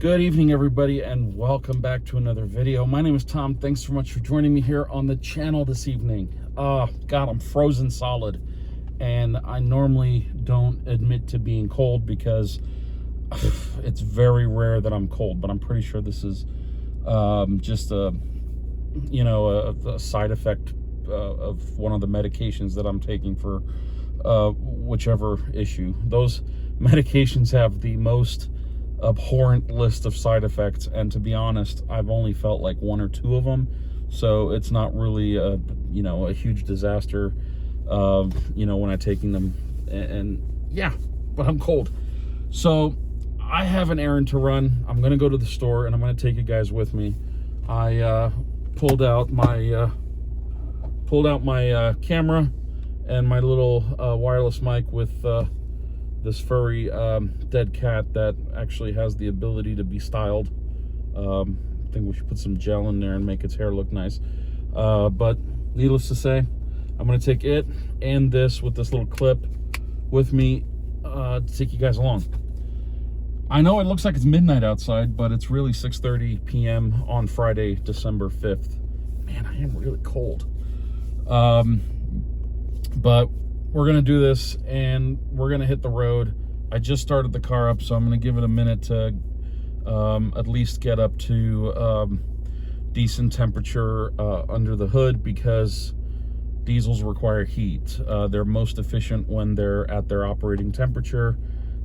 Good evening, everybody, and welcome back to another video. My name is Tom. Thanks so much for joining me here on the channel this evening. God, I'm frozen solid, and I normally don't admit to being cold because it's very rare that I'm cold, but I'm pretty sure this is just a side effect of one of the medications that I'm taking for whichever issue. Those medications have the most abhorrent list of side effects, and to be honest, I've only felt like one or two of them, so it's not really a huge disaster when I'm taking them, and yeah, but I'm cold. So I have an errand to run. I'm gonna go to the store and I'm gonna take you guys with me. I pulled out my camera and my little wireless mic with this furry dead cat that actually has the ability to be styled. I think we should put some gel in there and make its hair look nice. But needless to say, I'm gonna take it and this with this little clip with me to take you guys along. I know it looks like it's midnight outside, but it's really 6:30 p.m. on Friday, December 5th. Man, I am really cold. But we're gonna do this and we're gonna hit the road. I just started the car up, so I'm gonna give it a minute to at least get up to decent temperature under the hood, because diesels require heat. They're most efficient when they're at their operating temperature.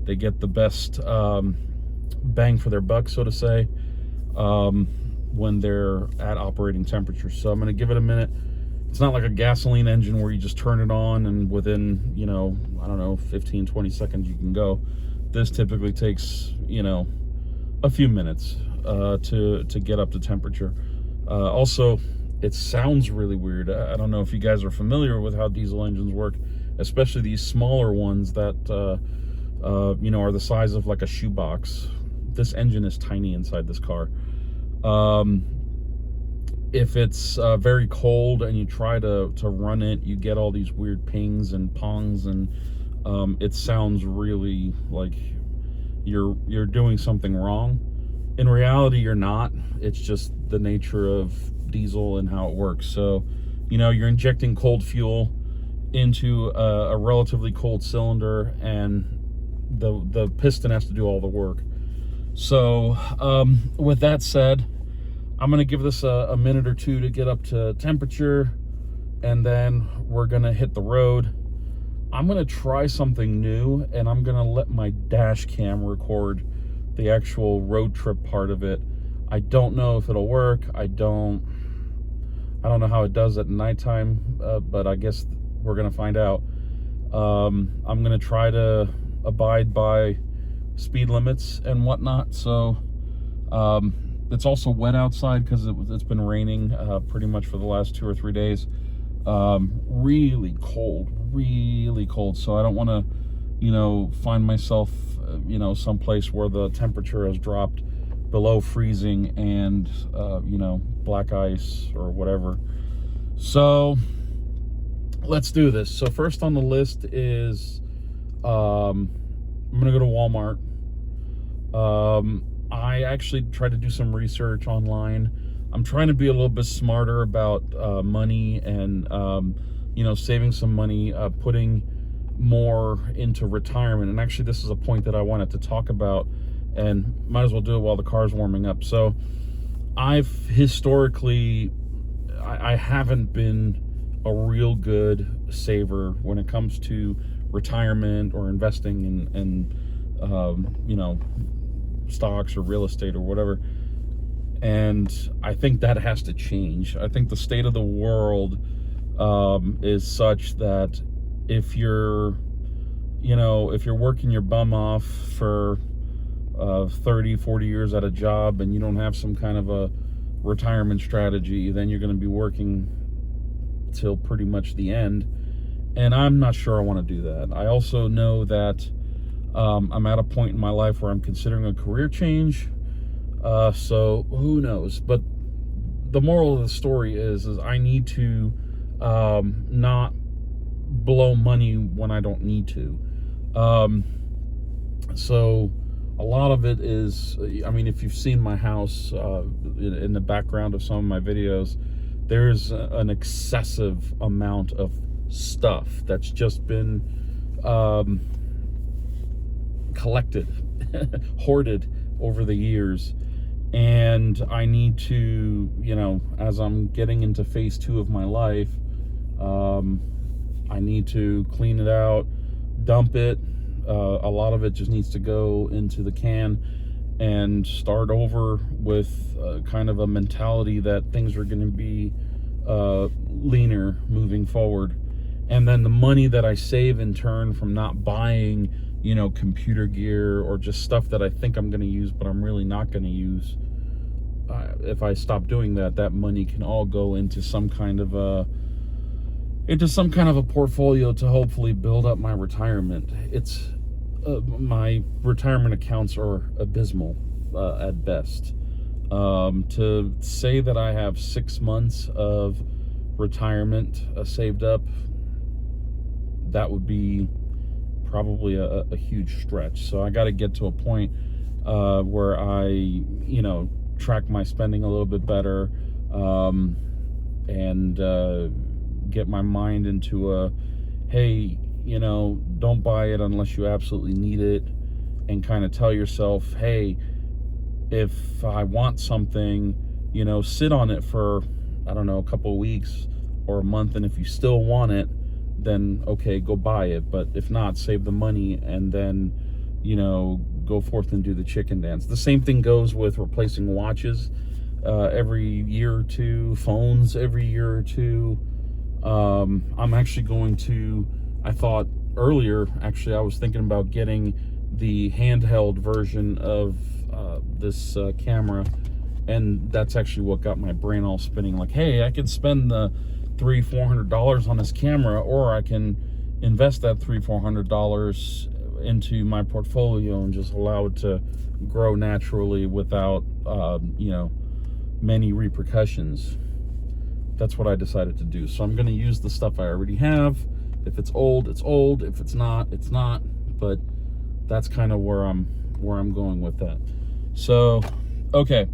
They get the best bang for their buck, so to say, when they're at operating temperature. So I'm gonna give it a minute. It's not like a gasoline engine where you just turn it on and within, 15, 20 seconds you can go. This typically takes, a few minutes to get up to temperature. Also, it sounds really weird. I don't know if you guys are familiar with how diesel engines work, especially these smaller ones that, are the size of like a shoebox. This engine is tiny inside this car. If it's very cold and you try to run it, you get all these weird pings and pongs, and it sounds really like you're doing something wrong. In reality, you're not. It's just the nature of diesel and how it works. So, you're injecting cold fuel into a relatively cold cylinder, and the piston has to do all the work. So, with that said, I'm gonna give this a minute or two to get up to temperature, and then we're gonna hit the road. I'm gonna try something new, and I'm gonna let my dash cam record the actual road trip part of it. I don't know if it'll work. I don't know how it does at nighttime, but I guess we're gonna find out. I'm gonna try to abide by speed limits and whatnot. So it's also wet outside because it's been raining pretty much for the last 2 or 3 days. Really cold. So I don't want to, find myself, someplace where the temperature has dropped below freezing and, black ice or whatever. So let's do this. So first on the list is, I'm going to go to Walmart. I actually tried to do some research online. I'm trying to be a little bit smarter about money and, saving some money, putting more into retirement. And actually, this is a point that I wanted to talk about, and might as well do it while the car's warming up. So I've historically, I haven't been a real good saver when it comes to retirement or investing in stocks or real estate or whatever. And I think that has to change. I think the state of the world is such that if you're working your bum off for 30, 40 years at a job and you don't have some kind of a retirement strategy, then you're going to be working till pretty much the end. And I'm not sure I want to do that. I also know that I'm at a point in my life where I'm considering a career change. So who knows? But the moral of the story is I need to not blow money when I don't need to. So A lot of it is, I mean, if you've seen my house in the background of some of my videos, there's an excessive amount of stuff that's just been collected, hoarded over the years. And I need to, you know, as I'm getting into phase 2 of my life, I need to clean it out, dump it. A lot of it just needs to go into the can and start over with kind of a mentality that things are going to be leaner moving forward. And then the money that I save in turn from not buying, you know, computer gear or just stuff that I think I'm going to use but I'm really not going to use, if I stop doing that, that money can all go into some kind of a portfolio to hopefully build up my retirement. It's my retirement accounts are abysmal at best. To say that I have 6 months of retirement saved up, that would be probably a huge stretch. So I got to get to a point where I, you know, track my spending a little bit better, and get my mind into a, hey, you know, don't buy it unless you absolutely need it, and kind of tell yourself, hey, if I want something, you know, sit on it for, I don't know, a couple of weeks or a month, and if you still want it, then okay, go buy it. But if not, save the money and then, you know, go forth and do the chicken dance. The same thing goes with replacing watches every year or two, phones every year or two. I'm actually going to, I thought earlier, actually, I was thinking about getting the handheld version of this camera, and that's actually what got my brain all spinning. Like, hey, I can spend the $300-400 on this camera, or I can invest that $300-400 into my portfolio and just allow it to grow naturally without, you know, many repercussions. That's what I decided to do. So I'm going to use the stuff I already have. If it's old, it's old. If it's not, it's not. But that's kind of where I'm going with that. So, okay,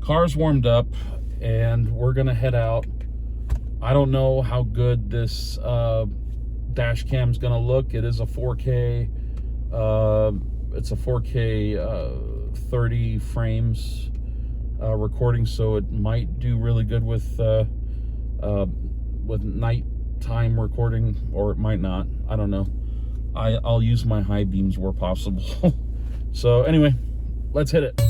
car's warmed up, and we're gonna head out. I don't know how good this dash cam's gonna look. It is a 4K. It's a 4K 30 frames recording, so it might do really good with nighttime recording, or it might not. I don't know. I'll use my high beams where possible. So anyway, let's hit it.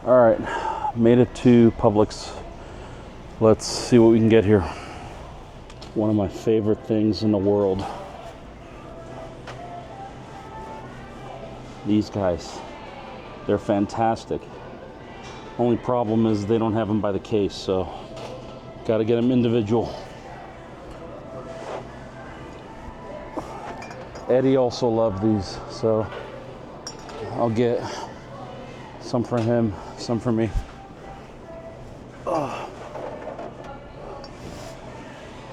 All right, made it to Publix. Let's see what we can get here. One of my favorite things in the world. These guys, they're fantastic. Only problem is they don't have them by the case, so got to get them individual. Eddie also loved these, so I'll get some for him, some for me. I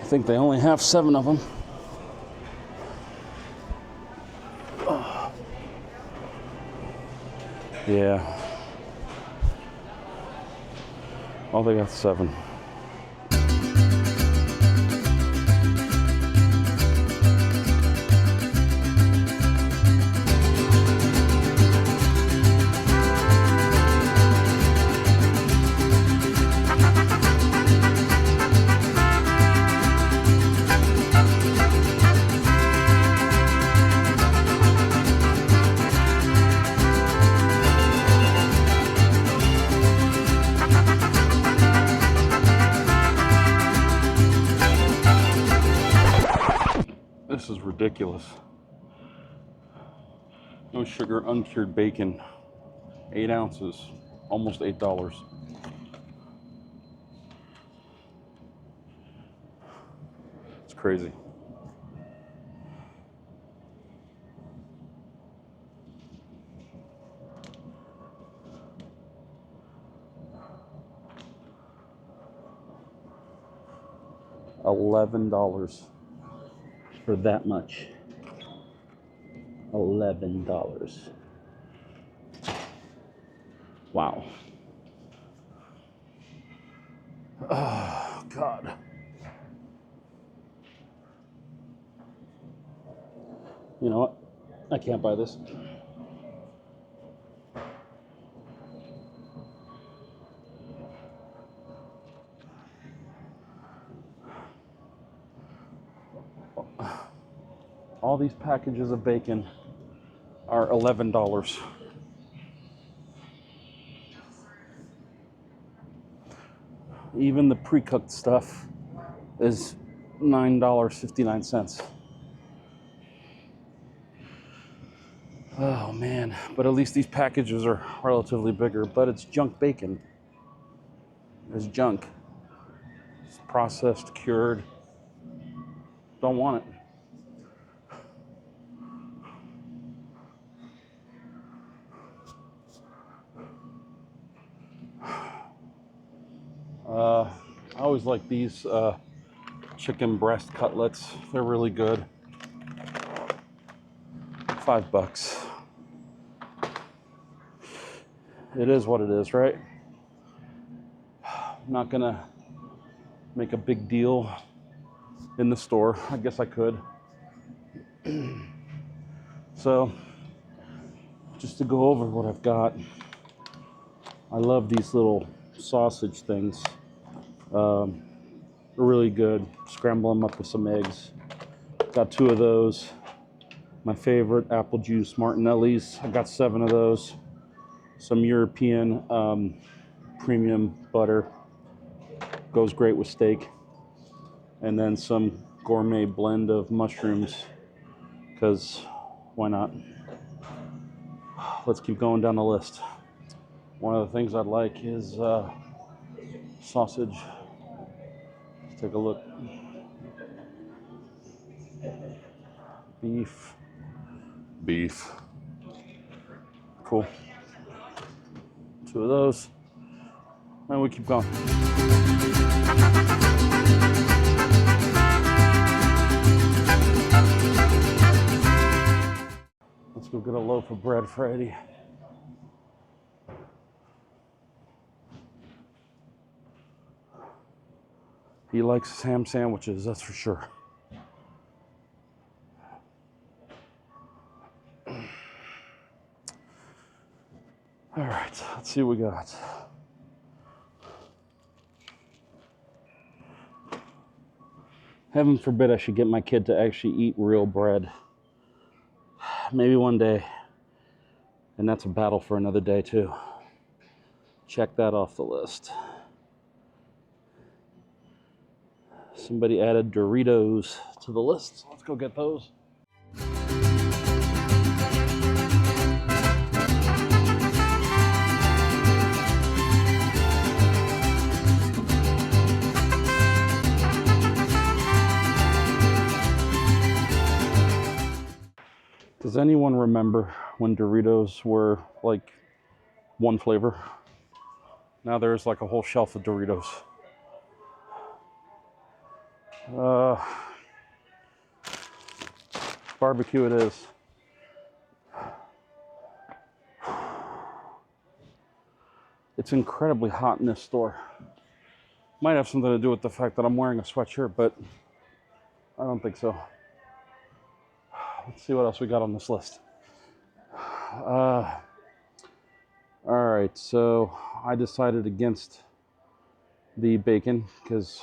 think they only have 7 of them. Yeah. Oh, they got 7. This is ridiculous. No sugar, uncured bacon. 8 ounces, almost $8. It's crazy. $11 for that much. $11. Wow. Oh, God. You know what? I can't buy this. All these packages of bacon are $11. Even the pre-cooked stuff is $9.59. Oh man, but at least these packages are relatively bigger, but it's junk bacon. It's junk. It's processed, cured. Don't want it. I always like these chicken breast cutlets. They're really good. $5. It is what it is, right? I'm not gonna make a big deal in the store. I guess I could. So, just to go over what I've got, I love these little sausage things. They're really good. Scramble them up with some eggs. Got 2 of those. My favorite, apple juice Martinelli's. I got 7 of those. Some European premium butter. Goes great with steak. And then some gourmet blend of mushrooms, because why not? Let's keep going down the list. One of the things I'd like is sausage. Let's take a look. Beef. Cool. 2 of those. And we keep going. Let's go get a loaf of bread for Eddie. He likes his ham sandwiches, that's for sure. All right, let's see what we got. Heaven forbid I should get my kid to actually eat real bread. Maybe one day. And that's a battle for another day too. Check that off the list. Somebody added Doritos to the list. So let's go get those. Does anyone remember when Doritos were like one flavor? Now there's like a whole shelf of Doritos. Barbecue it is. It's incredibly hot in this store. Might have something to do with the fact that I'm wearing a sweatshirt, but I don't think so. Let's see what else we got on this list. All right, so I decided against the bacon because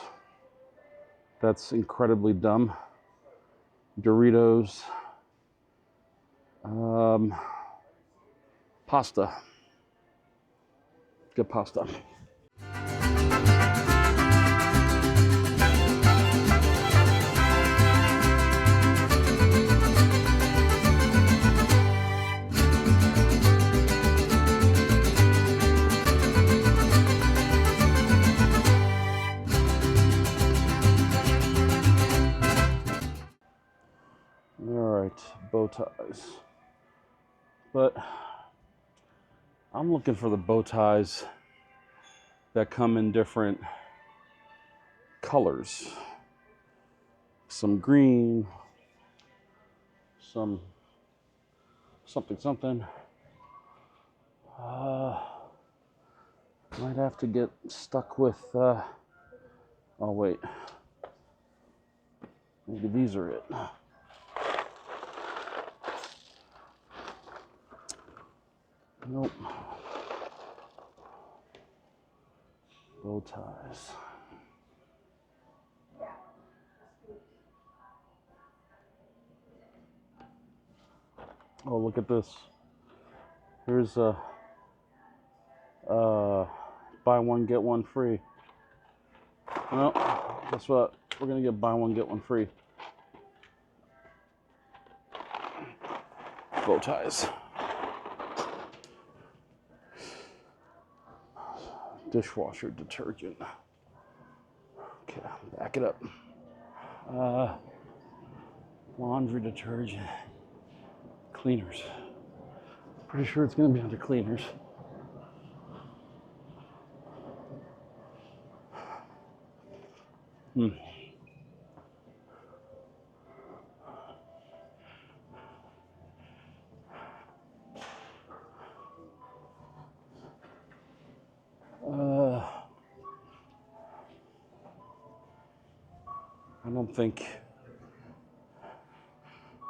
that's incredibly dumb. Doritos, pasta. Get pasta. Bow ties, but I'm looking for the bow ties that come in different colors. Some green, some something. Might have to get stuck with, oh wait, maybe these are it. Nope. Bow ties. Oh, look at this. Here's a buy one get one free. Well, guess what? We're gonna get buy one get one free. Bow ties. Dishwasher detergent. Okay, back it up. Laundry detergent. Cleaners. Pretty sure it's gonna be under cleaners.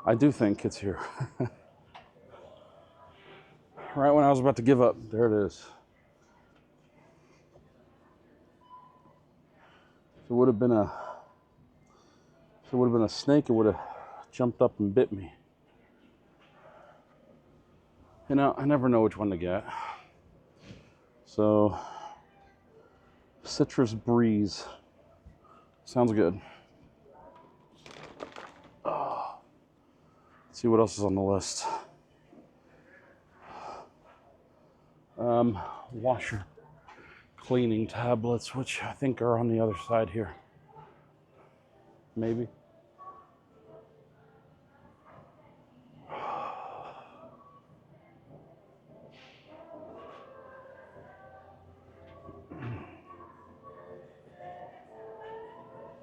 I do think it's here. Right when I was about to give up, there it is. If it would have been a snake, it would have jumped up and bit me. You know, I never know which one to get. So, Citrus Breeze. Sounds good. Let's see what else is on the list. Washer cleaning tablets, which I think are on the other side here. Maybe.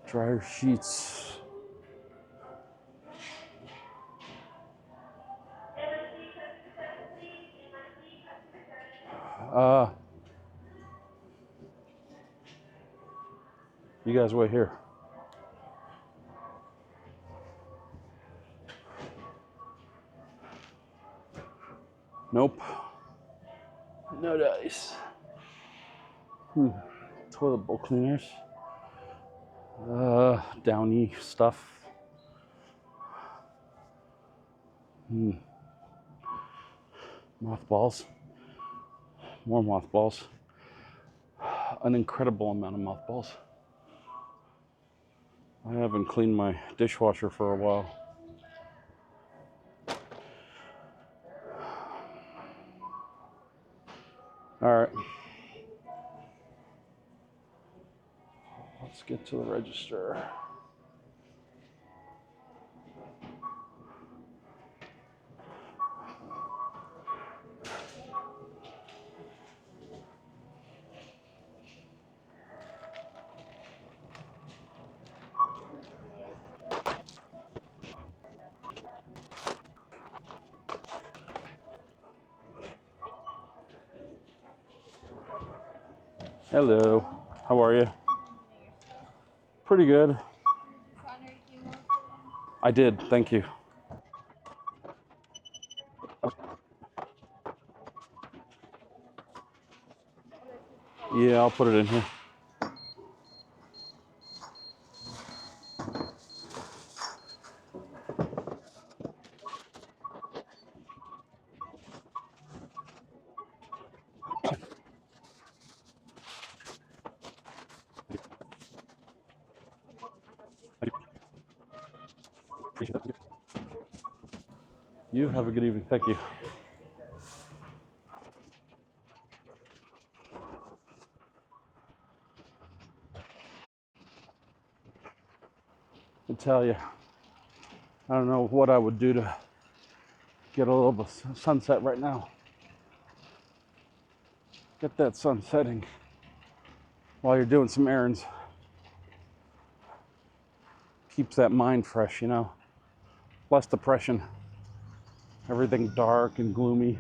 Dryer sheets. You guys wait here. Nope. No dice. Toilet bowl cleaners. Downy stuff. Mothballs. More mothballs. an incredible amount of mothballs. I haven't cleaned my dishwasher for a while. All right. Let's get to the register. Hello, how are you? Pretty good. I did, thank you. Yeah, I'll put it in here. You have a good evening, thank you. I tell you, I don't know what I would do to get a little bit of sunset right now. Get that sun setting while you're doing some errands. Keeps that mind fresh, you know. Less depression. Everything dark and gloomy.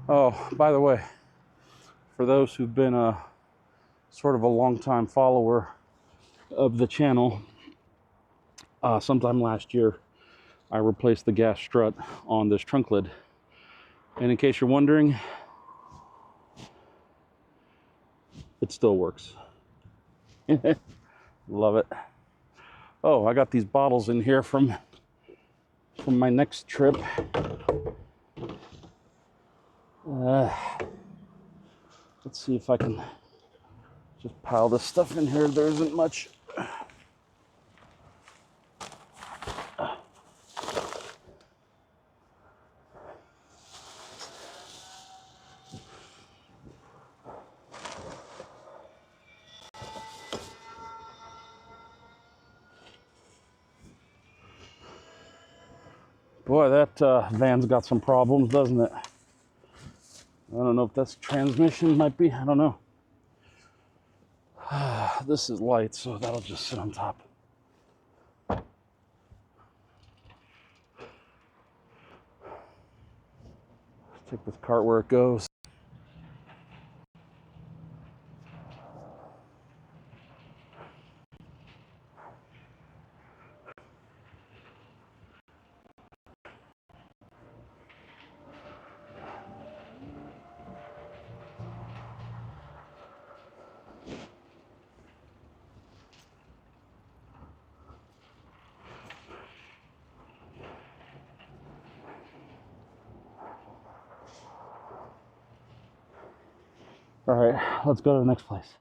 Oh, by the way, for those who've been a sort of a long-time follower of the channel, sometime last year, I replaced the gas strut on this trunk lid. And in case you're wondering, it still works. Love it. Oh, I got these bottles in here from my next trip. Let's see if I can just pile this stuff in here. There isn't much. Boy, that van's got some problems, doesn't it? I don't know if that's transmission, might be, I don't know. This is light, so that'll just sit on top. Take this cart where it goes. All right, let's go to the next place.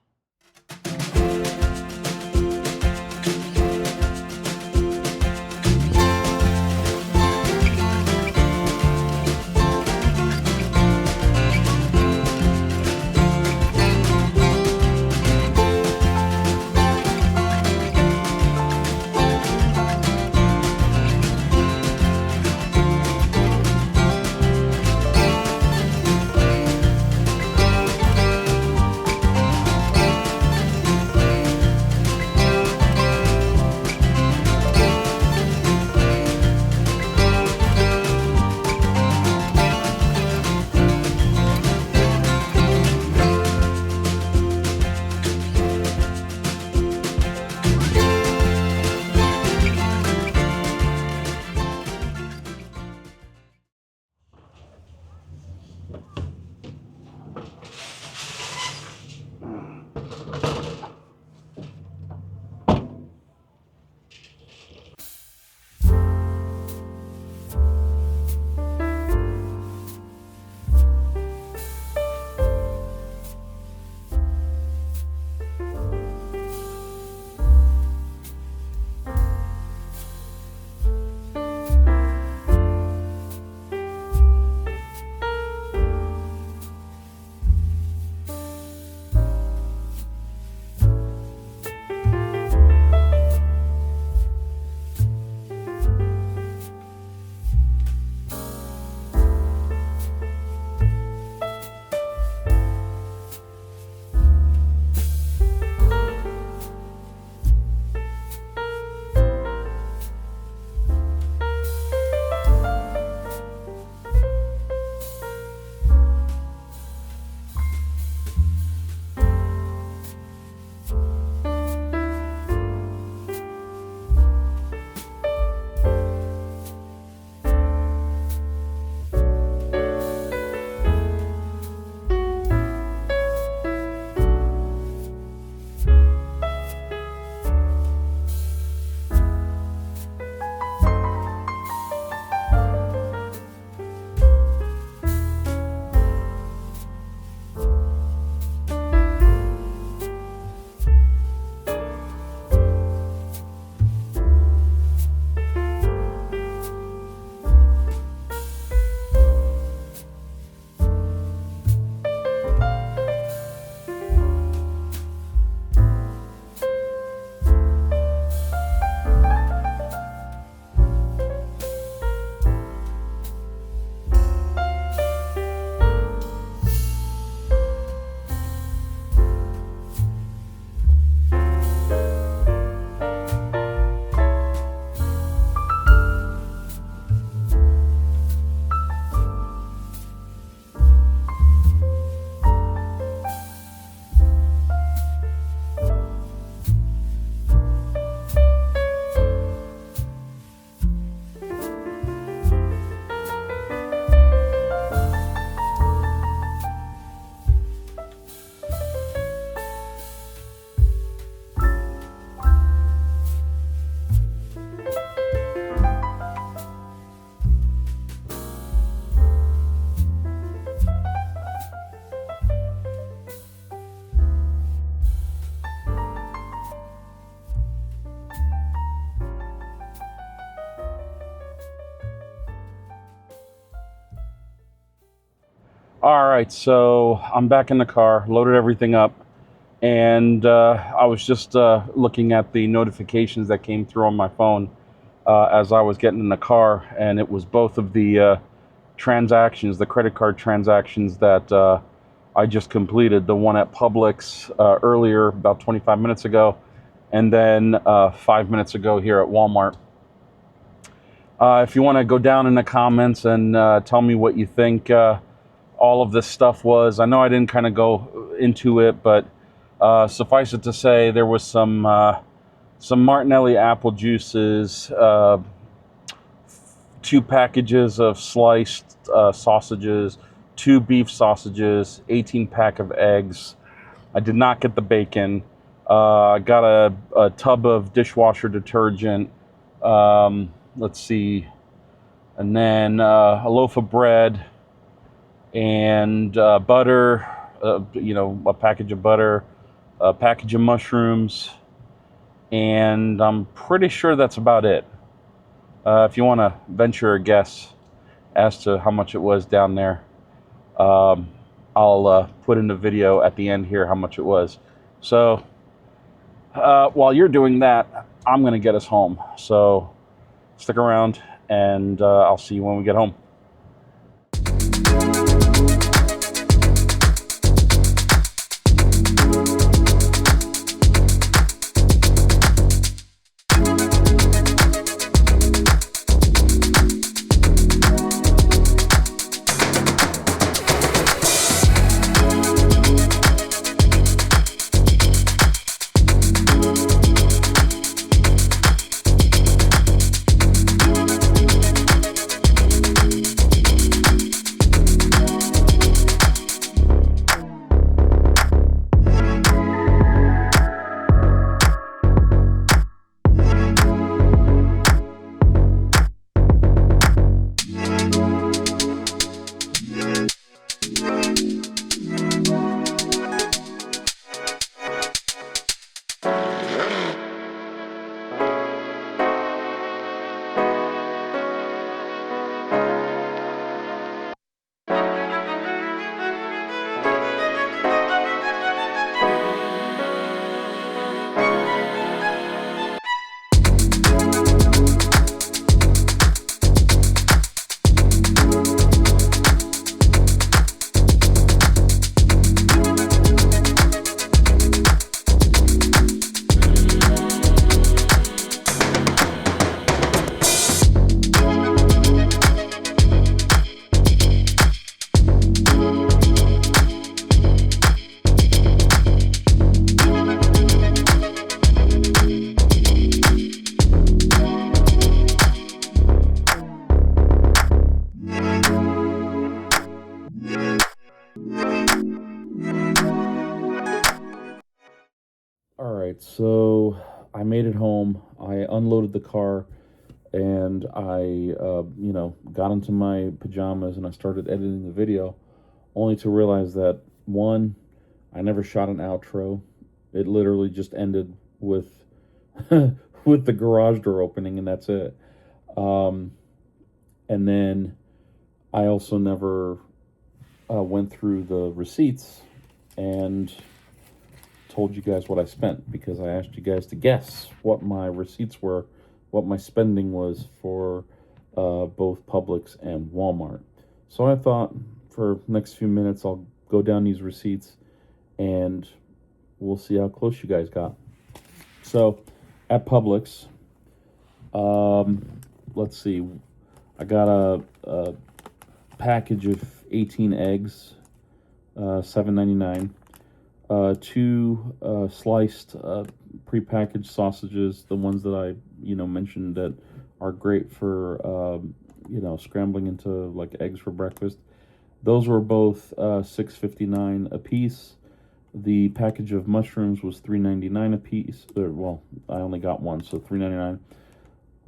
All right, so I'm back in the car, loaded everything up, and I was just looking at the notifications that came through on my phone as I was getting in the car, and it was both of the transactions, the credit card transactions that I just completed, the one at Publix earlier, about 25 minutes ago, and then 5 minutes ago here at Walmart. If you want to go down in the comments and tell me what you think all of this stuff was. I know I didn't kind of go into it, but suffice it to say, there was some Martinelli apple juices, 2 packages of sliced sausages, 2 beef sausages, 18 pack of eggs. I did not get the bacon. I got a tub of dishwasher detergent. Let's see, and then a loaf of bread and butter. A package of butter, a package of mushrooms, and I'm pretty sure that's about it. If you want to venture a guess as to how much it was down there, I'll put in the video at the end here how much it was. So while you're doing that, I'm going to get us home. So stick around, and I'll see you when we get home. All right, so I made it home. I unloaded the car, and I, got into my pajamas and I started editing the video, only to realize that one, I never shot an outro. It literally just ended with with the garage door opening, and that's it. Um, and then I also never went through the receipts and told you guys what I spent, because I asked you guys to guess what my receipts were, what my spending was for both Publix and Walmart. So I thought for next few minutes I'll go down these receipts and we'll see how close you guys got. So at Publix, let's see, I got a package of 18 eggs, $7.99. 2 sliced prepackaged sausages, the ones that I mentioned that are great for scrambling into like eggs for breakfast. Those were both $6.59 a piece. The package of mushrooms was $3.99 a piece. Well, I only got one, so $3.99.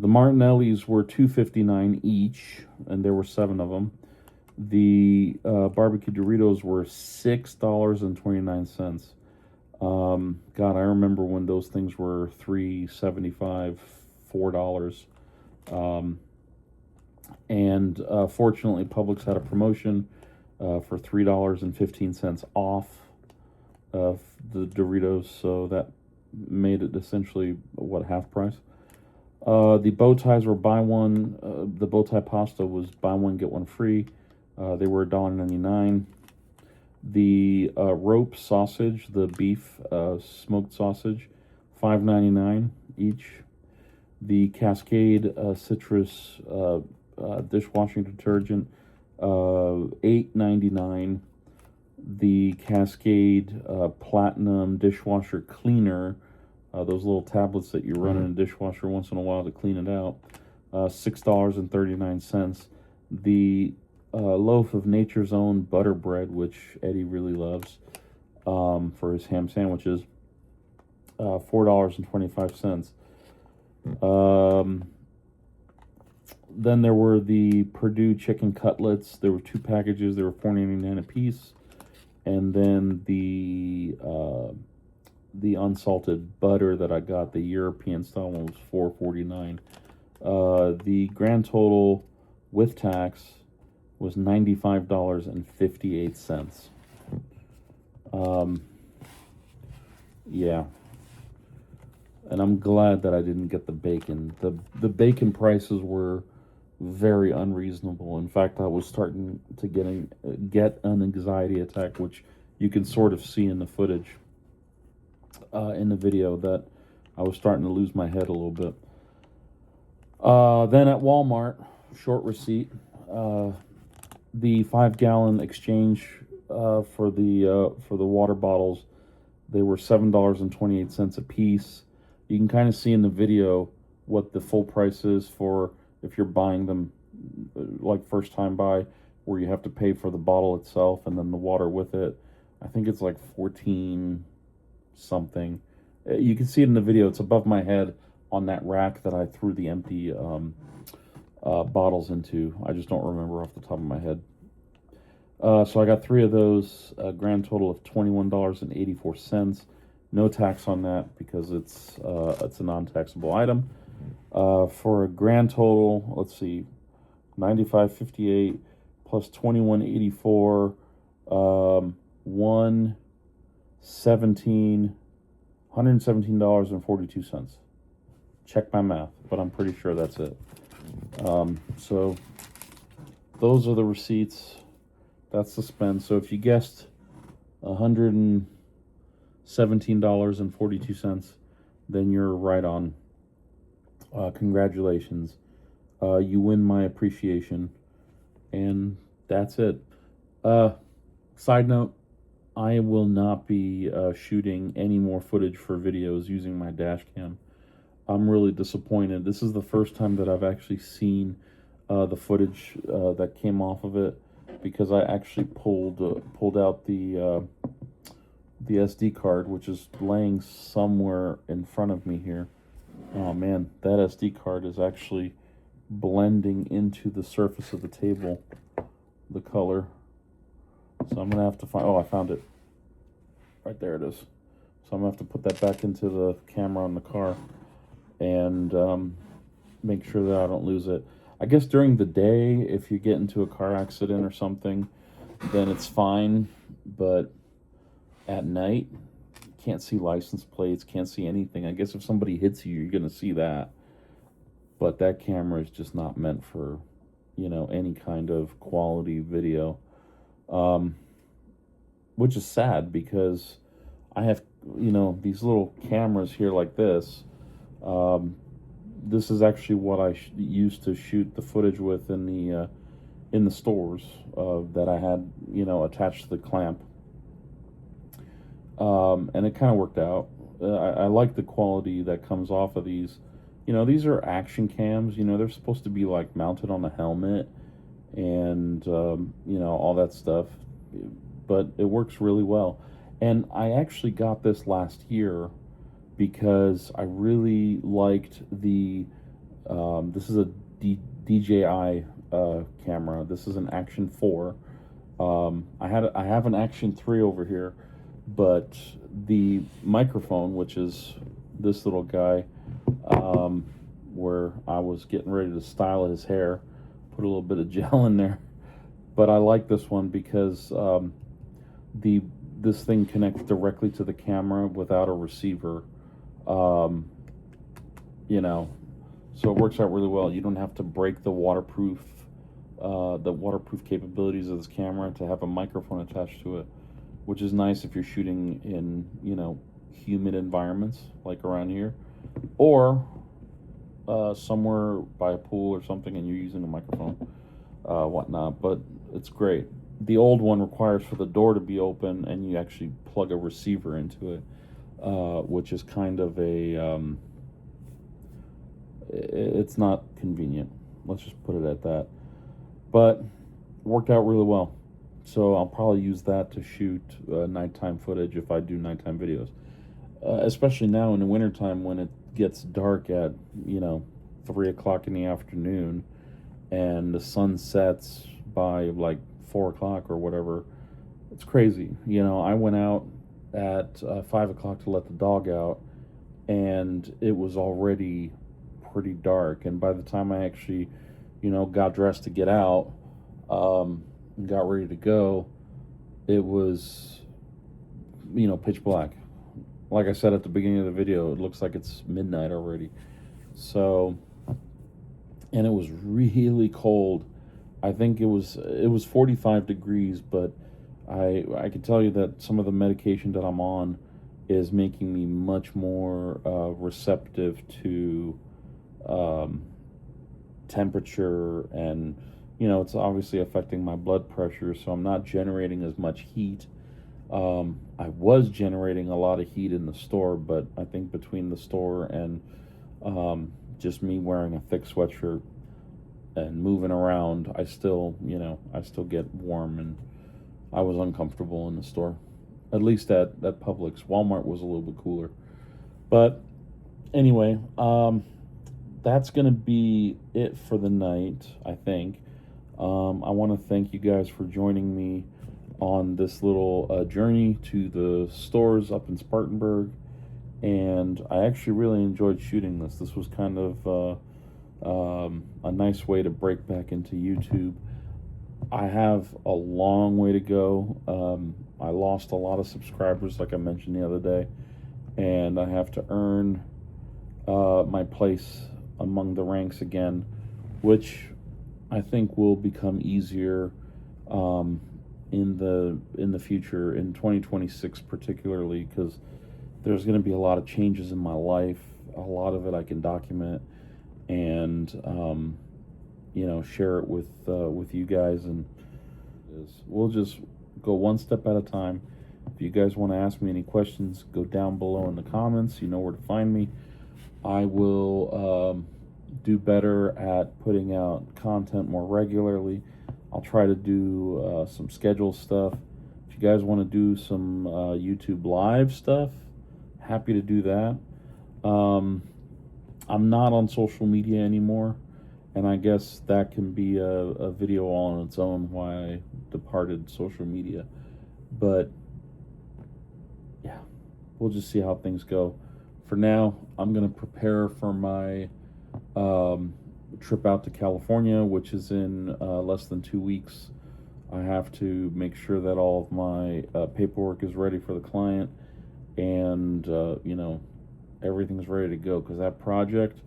The Martinellis were $2.59 each, and there were 7 of them. The barbecue Doritos were $6.29. God, I remember when those things were $3.75, $4. And fortunately, Publix had a promotion. for $3.15 off of the Doritos, so that made it essentially, what, half price. The bow ties were buy one, the bow tie pasta was buy one, get one free. They were $1.99. The rope sausage, the beef smoked sausage, $5.99 each. The Cascade citrus dishwashing detergent, $8.99. The Cascade Platinum dishwasher cleaner, those little tablets that you run in a dishwasher once in a while to clean it out, $6.39. The loaf of Nature's Own butter bread, which Eddie really loves for his ham sandwiches, $4.25. Then there were the Purdue chicken cutlets. There were 2 packages. They were $4.99 a piece. And then the unsalted butter that I got, the European style one, was $4.49. The grand total with tax was $95.58. Yeah. And I'm glad that I didn't get the bacon. The bacon prices were very unreasonable. In fact, I was starting to get an anxiety attack, which you can sort of see in the footage, in the video, that I was starting to lose my head a little bit. Then at Walmart, short receipt, the 5-gallon exchange for the water bottles, they were $7.28 a piece. You can kind of see in the video what the full price is for if you're buying them like first time buy, where you have to pay for the bottle itself and then the water with it. I think it's like 14 something. You can see it in the video. It's above my head on that rack that I threw the empty bottles into. I just don't remember off the top of my head. So I got 3 of those, a grand total of $21.84. No tax on that because it's a non-taxable item. For a grand total, let's see, $95.58 plus $21.84, $117.42. Check my math, but I'm pretty sure that's it. So those are the receipts. That's the spend. So if you guessed $117.42, then you're right on. Congratulations. You win my appreciation. And that's it. Side note, I will not be shooting any more footage for videos using my dash cam. I'm really disappointed. This is the first time that I've actually seen the footage that came off of it, because I actually pulled out the SD card, which is laying somewhere in front of me here. Oh man, that SD card is actually blending into the surface of the table, the color. So I'm gonna have to find, oh, I found it. Right there it is. So I'm gonna have to put that back into the camera on the car and make sure that I don't lose it. I guess during the day, if you get into a car accident or something, then it's fine, but at night, can't see license plates, can't see anything. I guess if somebody hits you, you're gonna see that. But that camera is just not meant for, you know, any kind of quality video. Which is sad, because I have, you know, these little cameras here like this. This is actually what I used to shoot the footage with in the stores that I had, you know, attached to the clamp. And it kind of worked out. I like the quality that comes off of these. You know, these are action cams. You know, they're supposed to be like mounted on the helmet and, you know, all that stuff. But it works really well. And I actually got this last year because I really liked the, this is a DJI camera. This is an Action 4. I have an Action 3 over here, but the microphone, which is this little guy, where I was getting ready to style his hair, put a little bit of gel in there, but I like this one because the this thing connects directly to the camera without a receiver. Um, you know, so it works out really well. You don't have to break the waterproof capabilities of this camera to have a microphone attached to it, which is nice if you're shooting in, humid environments like around here, or somewhere by a pool or something, and you're using a microphone, whatnot. But it's great. The old one requires for the door to be open, and you actually plug a receiver into it, which is kind of it's not convenient. Let's just put it at that. But it worked out really well. So I'll probably use that to shoot nighttime footage if I do nighttime videos. Especially now in the wintertime when it gets dark at, 3 o'clock in the afternoon and the sun sets by like 4 o'clock or whatever. It's crazy. I went out at 5 o'clock to let the dog out, and it was already pretty dark. And by the time I actually, got dressed to get out, and got ready to go, it was, pitch black. Like I said at the beginning of the video, it looks like it's midnight already. So, and it was really cold. I think it was 45 degrees, but I can tell you that some of the medication that I'm on is making me much more receptive to temperature, and it's obviously affecting my blood pressure, so I'm not generating as much heat. I was generating a lot of heat in the store, but I think between the store and just me wearing a thick sweatshirt and moving around, I still get warm, and I was uncomfortable in the store. At least at Publix. Walmart was a little bit cooler. But anyway, that's going to be it for the night, I think. I want to thank you guys for joining me on this little journey to the stores up in Spartanburg. And I actually really enjoyed shooting this. This was kind of a nice way to break back into YouTube. I have a long way to go. I lost a lot of subscribers, like I mentioned the other day, and I have to earn my place among the ranks again, which I think will become easier in the future, in 2026 particularly, because there's going to be a lot of changes in my life. A lot of it I can document and share it with you guys, and we'll just go one step at a time. If you guys want to ask me any questions, go down below in the comments. You know where to find me. I will do better at putting out content more regularly. I'll try to do some schedule stuff. If you guys want to do some YouTube live stuff, happy to do that. I'm not on social media anymore, and I guess that can be a video all on its own, why I departed social media. But yeah, we'll just see how things go. For now, I'm going to prepare for my trip out to California, which is in less than 2 weeks. I have to make sure that all of my paperwork is ready for the client, and everything's ready to go, because that project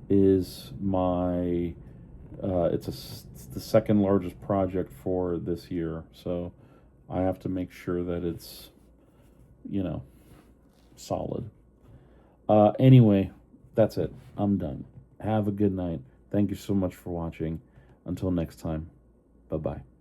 is my it's the second largest project for this year, so I have to make sure that it's solid. Anyway, that's it. I'm done. Have a good night. Thank you so much for watching. Until next time, bye-bye.